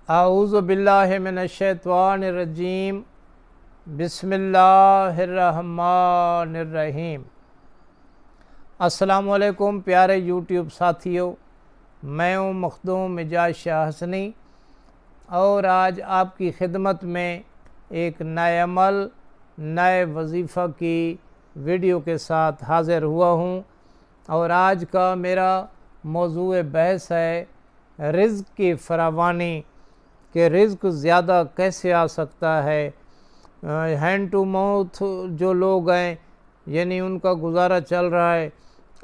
اعوذ باللہ من الشیطان الرجیم بسم اللہ الرحمن الرحیم۔ السلام علیکم پیارے یوٹیوب ساتھیوں، میں ہوں مخدوم اعجاز شاہ حسنی اور آج آپ کی خدمت میں ایک نئے عمل، نئے وظیفہ کی ویڈیو کے ساتھ حاضر ہوا ہوں، اور آج کا میرا موضوع بحث ہے رزق کی فراوانی، کہ رزق زیادہ کیسے آ سکتا ہے۔ ہینڈ ٹو ماؤتھ جو لوگ ہیں، یعنی ان کا گزارا چل رہا ہے،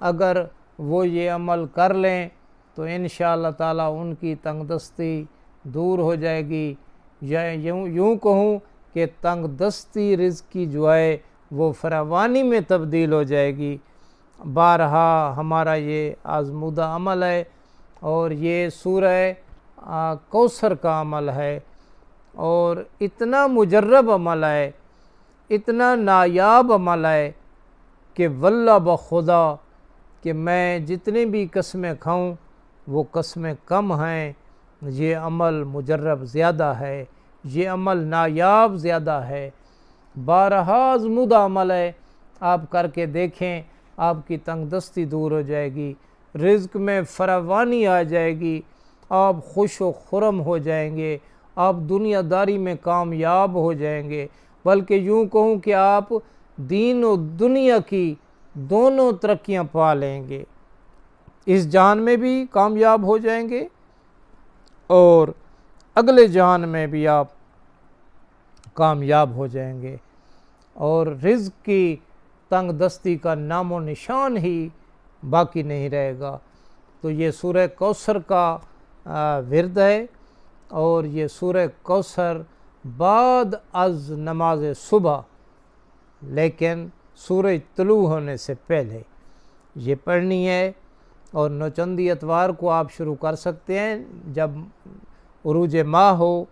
اگر وہ یہ عمل کر لیں تو انشاءاللہ تعالیٰ ان کی تنگ دستی دور ہو جائے گی، یا یوں کہوں کہ تنگ دستی رزق کی جو ہے وہ فراوانی میں تبدیل ہو جائے گی۔ بارہا ہمارا یہ آزمودہ عمل ہے، اور یہ سورہ کوثر کا عمل ہے، اور اتنا مجرب عمل ہے، اتنا نایاب عمل ہے کہ واللہ بخدا کہ میں جتنی بھی قسمیں کھاؤں وہ قسمیں کم ہیں۔ یہ عمل مجرب زیادہ ہے، یہ عمل نایاب زیادہ ہے، بارہا آزمودہ عمل ہے۔ آپ کر کے دیکھیں، آپ کی تنگ دستی دور ہو جائے گی، رزق میں فراوانی آ جائے گی، آپ خوش و خرم ہو جائیں گے، آپ دنیا داری میں کامیاب ہو جائیں گے، بلکہ یوں کہوں کہ آپ دین و دنیا کی دونوں ترقیاں پا لیں گے۔ اس جہان میں بھی کامیاب ہو جائیں گے اور اگلے جہان میں بھی آپ کامیاب ہو جائیں گے، اور رزق کی تنگ دستی کا نام و نشان ہی باقی نہیں رہے گا۔ تو یہ سورہ کوثر کا ورد ہے، اور یہ سورہ کوثر بعد از نماز صبح، لیکن سورج طلوع ہونے سے پہلے یہ پڑھنی ہے، اور نوچندی اتوار کو آپ شروع کر سکتے ہیں۔ جب عروج ماہ ہو،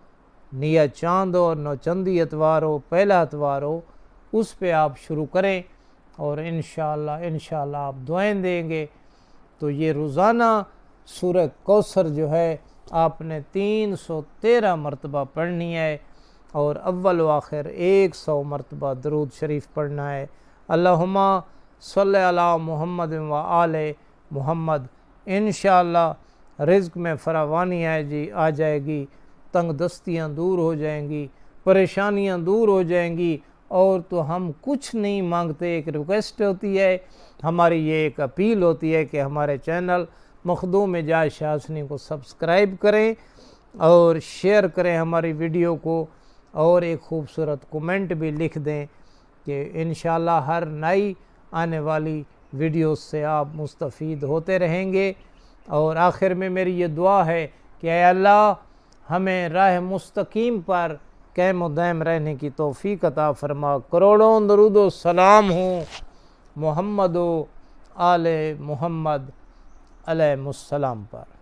نیا چاند ہو، اور نوچندی اتوار ہو، پہلا اتوار ہو، اس پہ آپ شروع کریں، اور انشاءاللہ آپ دعائیں دیں گے۔ تو یہ روزانہ سورہ کوثر جو ہے آپ نے 313 مرتبہ پڑھنی ہے، اور اول و آخر 100 مرتبہ درود شریف پڑھنا ہے۔ اللہم صلی علی محمد و آل محمد۔ انشاءاللہ رزق میں فراوانی آ جائے گی، تنگ دستیاں دور ہو جائیں گی، پریشانیاں دور ہو جائیں گی، اور تو ہم کچھ نہیں مانگتے۔ ایک ریکویسٹ ہوتی ہے ہماری، یہ ایک اپیل ہوتی ہے کہ ہمارے چینل مخدوم اعجاز شاہ حسنی کو سبسکرائب کریں اور شیئر کریں ہماری ویڈیو کو، اور ایک خوبصورت کومنٹ بھی لکھ دیں کہ انشاءاللہ ہر نئی آنے والی ویڈیوز سے آپ مستفید ہوتے رہیں گے۔ اور آخر میں میری یہ دعا ہے کہ اے اللہ ہمیں راہ مستقیم پر قائم و دائم رہنے کی توفیق عطا فرما۔ کروڑوں درود و سلام ہوں محمد و آل محمد علیہ السلام پر۔